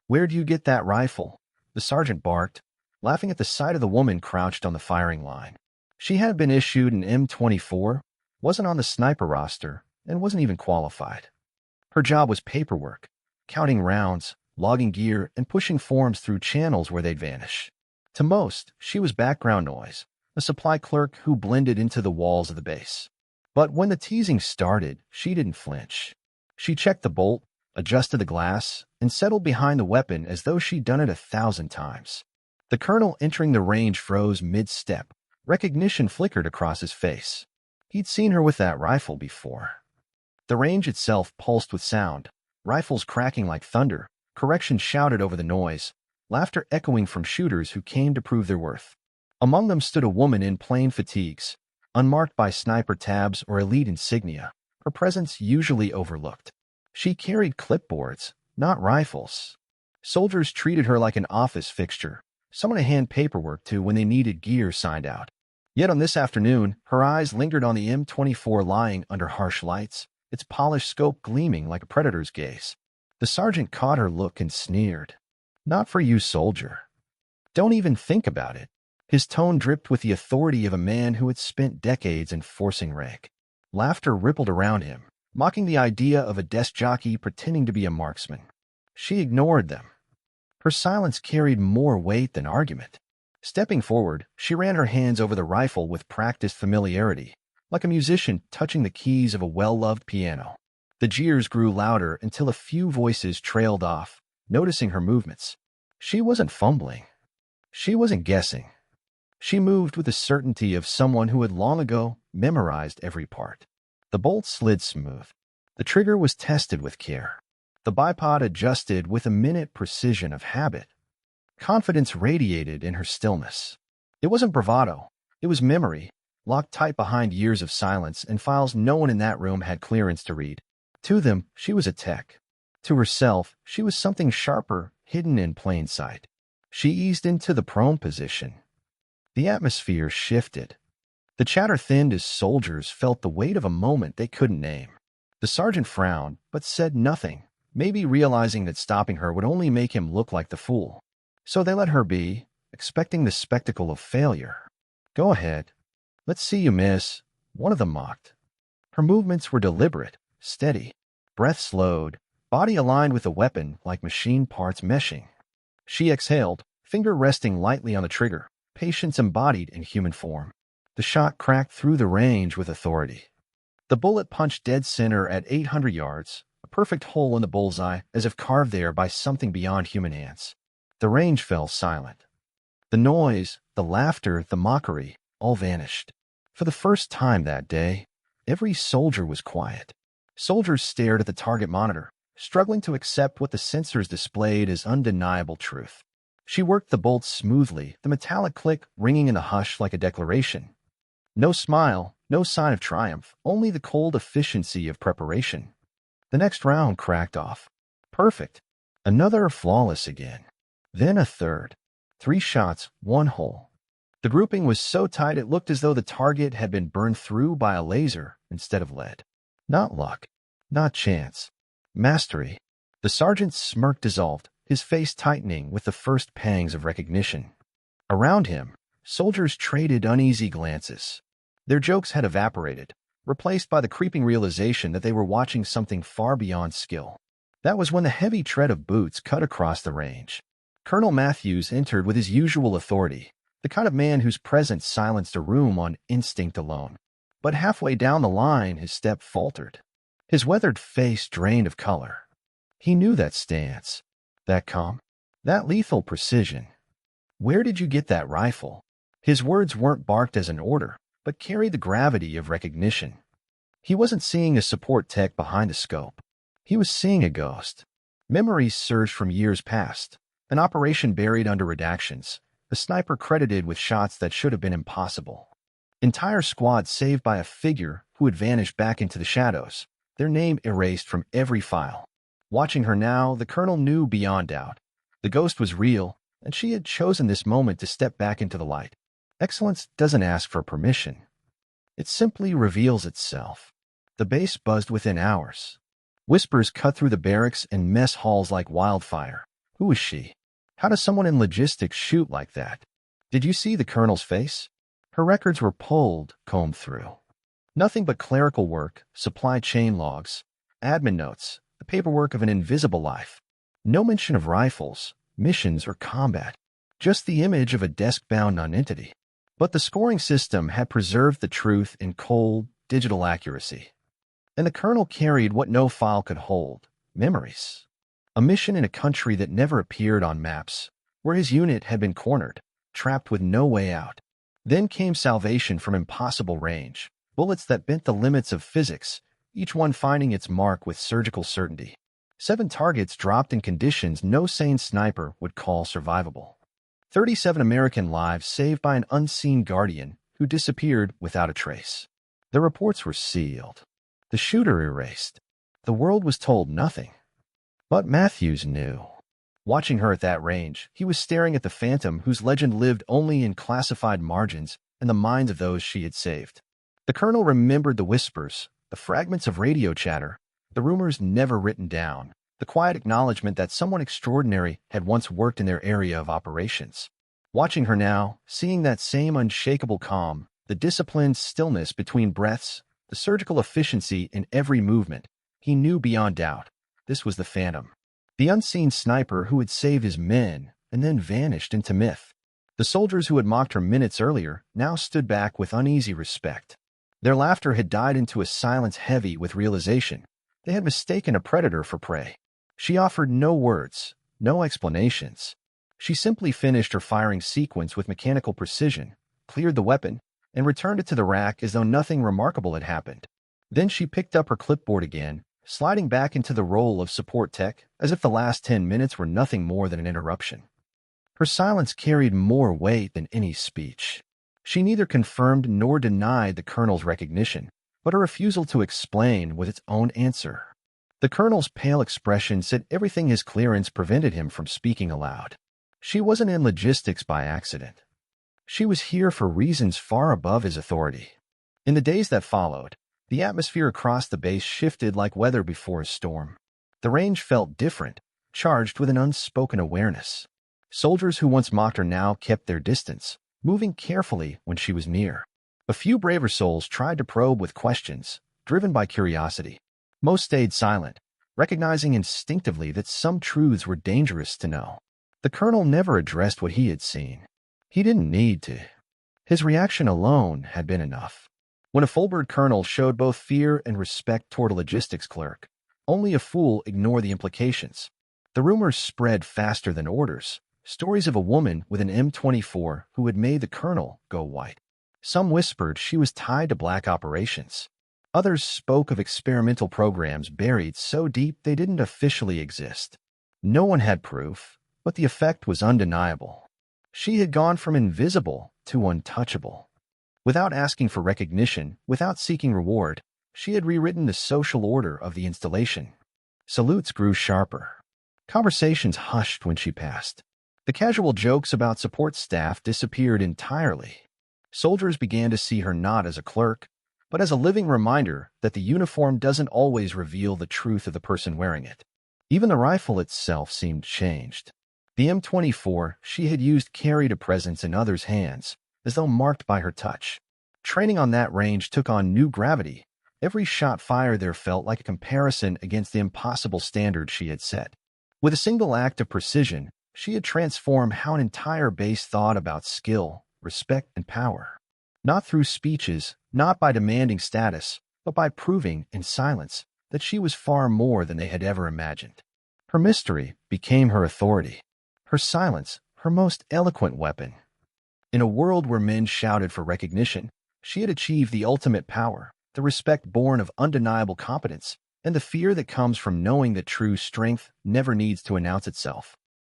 "Where'd you get that rifle?" the sergeant barked, laughing at the sight of the woman crouched on the firing line. She had been issued an M24, wasn't on the sniper roster, and wasn't even qualified. Her job was paperwork, counting rounds, logging gear, and pushing forms through channels where they'd vanish. To most, she was background noise, a supply clerk who blended into the walls of the base. But when the teasing started, she didn't flinch. She checked the bolt, adjusted the glass, and settled behind the weapon as though she'd done it 1,000 times. The colonel entering the range froze mid-step. Recognition flickered across his face. He'd seen her with that rifle before. The range itself pulsed with sound, rifles cracking like thunder, corrections shouted over the noise, laughter echoing from shooters who came to prove their worth. Among them stood a woman in plain fatigues, unmarked by sniper tabs or elite insignia, her presence usually overlooked. She carried clipboards, not rifles. Soldiers treated her like an office fixture, someone to hand paperwork to when they needed gear signed out. Yet on this afternoon, her eyes lingered on the M24 lying under harsh lights, its polished scope gleaming like a predator's gaze. The sergeant caught her look and sneered. "Not for you, soldier. Don't even think about it." His tone dripped with the authority of a man who had spent decades enforcing rank. Laughter rippled around him, mocking the idea of a desk jockey pretending to be a marksman. She ignored them. Her silence carried more weight than argument. Stepping forward, she ran her hands over the rifle with practiced familiarity, like a musician touching the keys of a well-loved piano. The jeers grew louder until a few voices trailed off, noticing her movements. She wasn't fumbling. She wasn't guessing. She moved with the certainty of someone who had long ago memorized every part. The bolt slid smooth. The trigger was tested with care. The bipod adjusted with a minute precision of habit. Confidence radiated in her stillness. It wasn't bravado. It was memory, locked tight behind years of silence and files no one in that room had clearance to read. To them, she was a tech. To herself, she was something sharper, hidden in plain sight. She eased into the prone position. The atmosphere shifted. The chatter thinned as soldiers felt the weight of a moment they couldn't name. The sergeant frowned, but said nothing, maybe realizing that stopping her would only make him look like the fool. So they let her be, expecting the spectacle of failure. "Go ahead. Let's see you miss," one of them mocked. Her movements were deliberate, steady. Breath slowed, body aligned with the weapon like machine parts meshing. She exhaled, finger resting lightly on the trigger, patience embodied in human form. The shot cracked through the range with authority. The bullet punched dead center at 800 yards, a perfect hole in the bullseye as if carved there by something beyond human hands. The range fell silent. The noise, the laughter, the mockery, all vanished. For the first time that day, every soldier was quiet. Soldiers stared at the target monitor, struggling to accept what the sensors displayed as undeniable truth. She worked the bolts smoothly, the metallic click ringing in the hush like a declaration. No smile, no sign of triumph, only the cold efficiency of preparation. The next round cracked off. Perfect. Another flawless again. Then a third. 3 shots, 1 hole. The grouping was so tight it looked as though the target had been burned through by a laser instead of lead. Not luck. Not chance. Mastery. The sergeant's smirk dissolved, his face tightening with the first pangs of recognition. Around him, soldiers traded uneasy glances. Their jokes had evaporated, replaced by the creeping realization that they were watching something far beyond skill. That was when the heavy tread of boots cut across the range. Colonel Matthews entered with his usual authority, the kind of man whose presence silenced a room on instinct alone. But halfway down the line, his step faltered. His weathered face drained of color. He knew that stance, that calm, that lethal precision. "Where did you get that rifle?" His words weren't barked as an order, but carried the gravity of recognition. He wasn't seeing a support tech behind the scope. He was seeing a ghost. Memories surged from years past, an operation buried under redactions, a sniper credited with shots that should have been impossible. Entire squads saved by a figure who had vanished back into the shadows, their name erased from every file. Watching her now, the colonel knew beyond doubt. The ghost was real, and she had chosen this moment to step back into the light. Excellence doesn't ask for permission. It simply reveals itself. The base buzzed within hours. Whispers cut through the barracks and mess halls like wildfire. Who was she? How does someone in logistics shoot like that? Did you see the colonel's face? Her records were pulled, combed through. Nothing but clerical work, supply chain logs, admin notes, the paperwork of an invisible life. No mention of rifles, missions, or combat. Just the image of a desk-bound nonentity. But the scoring system had preserved the truth in cold, digital accuracy. And the colonel carried what no file could hold: memories. A mission in a country that never appeared on maps, where his unit had been cornered, trapped with no way out. Then came salvation from impossible range, bullets that bent the limits of physics, each one finding its mark with surgical certainty. 7 targets dropped in conditions no sane sniper would call survivable. 37 American lives saved by an unseen guardian who disappeared without a trace. The reports were sealed. The shooter erased. The world was told nothing. But Matthews knew. Watching her at that range, he was staring at the phantom whose legend lived only in classified margins and the minds of those she had saved. The colonel remembered the whispers, the fragments of radio chatter, the rumors never written down, the quiet acknowledgement that someone extraordinary had once worked in their area of operations. Watching her now, seeing that same unshakable calm, the disciplined stillness between breaths, the surgical efficiency in every movement, he knew beyond doubt this was the phantom. The unseen sniper who had saved his men and then vanished into myth. The soldiers who had mocked her minutes earlier now stood back with uneasy respect. Their laughter had died into a silence heavy with realization. They had mistaken a predator for prey. She offered no words, no explanations. She simply finished her firing sequence with mechanical precision, cleared the weapon, and returned it to the rack as though nothing remarkable had happened. Then she picked up her clipboard again, sliding back into the role of support tech as if the last 10 minutes were nothing more than an interruption. Her silence carried more weight than any speech. She neither confirmed nor denied the colonel's recognition, but her refusal to explain was its own answer. The colonel's pale expression said everything his clearance prevented him from speaking aloud. She wasn't in logistics by accident. She was here for reasons far above his authority. In the days that followed, the atmosphere across the base shifted like weather before a storm. The range felt different, charged with an unspoken awareness. Soldiers who once mocked her now kept their distance, moving carefully when she was near. A few braver souls tried to probe with questions, driven by curiosity. Most stayed silent, recognizing instinctively that some truths were dangerous to know. The colonel never addressed what he had seen. He didn't need to. His reaction alone had been enough. When a full-bird colonel showed both fear and respect toward a logistics clerk, only a fool ignored the implications. The rumors spread faster than orders. Stories of a woman with an M24 who had made the colonel go white. Some whispered she was tied to black operations. Others spoke of experimental programs buried so deep they didn't officially exist. No one had proof, but the effect was undeniable. She had gone from invisible to untouchable. Without asking for recognition, without seeking reward, she had rewritten the social order of the installation. Salutes grew sharper. Conversations hushed when she passed. The casual jokes about support staff disappeared entirely. Soldiers began to see her not as a clerk, but as a living reminder that the uniform doesn't always reveal the truth of the person wearing it. Even the rifle itself seemed changed. The M24 she had used carried a presence in others' hands, as though marked by her touch. Training on that range took on new gravity. Every shot fired there felt like a comparison against the impossible standard she had set. With a single act of precision, she had transformed how an entire base thought about skill, respect, and power. Not through speeches, not by demanding status, but by proving, in silence, that she was far more than they had ever imagined. Her mystery became her authority. Her silence, her most eloquent weapon. In a world where men shouted for recognition, she had achieved the ultimate power, the respect born of undeniable competence, and the fear that comes from knowing that true strength never needs to announce itself.